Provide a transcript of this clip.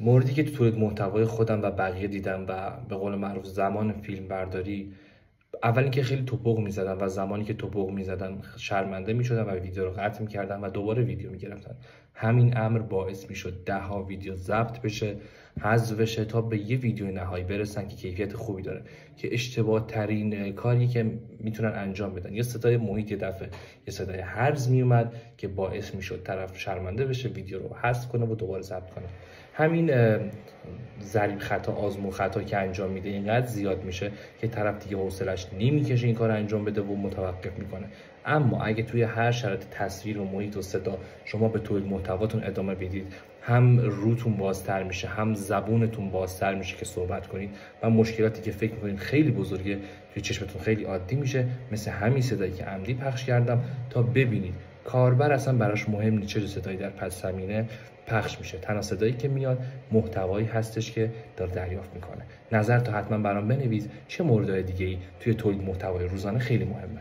موردی که تو تولید محتوای خودم و بقیه دیدم و به قول معروف زمان فیلم برداری، اول اینکه خیلی توپق میزدن و زمانی که توپق میزدن شرمنده میشدن و ویدیو رو قطع میکردن و دوباره ویدیو میگرفتن. همین امر باعث میشد 10 ویدیو ضبط بشه، حذف بشه تا به یه ویدیو نهایی برسن که کیفیت خوبی داره، که اشتباه ترین کاری که میتونن انجام بدن. یه صدای محیط یه دفعه یه صدای هرز میومد که باعث میشد طرف شرمنده بشه، ویدیو رو حذف کنه و دوباره ضبط کنه. همین ضریب خطا، آزمون خطا که انجام میده اینقدر زیاد میشه که طرف دیگه حوصلش نمیکشه این کار انجام بده و متوقف میکنه. اما اگه توی هر شرایط تصویر و محیط و صدا شما به تولید محتواتون ادامه بدید، هم روتون بازتر میشه، هم زبونتون بازتر میشه که صحبت کنید و مشکلاتی که فکر میکنید خیلی بزرگه توی چشمتون خیلی عادی میشه. مثل همین صدایی که عمدی پخش کردم تا ببینید کاربر اصلا براش مهم نیست چه صدایی در پس زمینه پخش میشه، تنها صدایی که میاد محتوایی هستش که داره دریافت میکنه. نظر تو حتما برام بنویس چه موردهای دیگه‌ای توی تولید محتوای روزانه خیلی مهمه.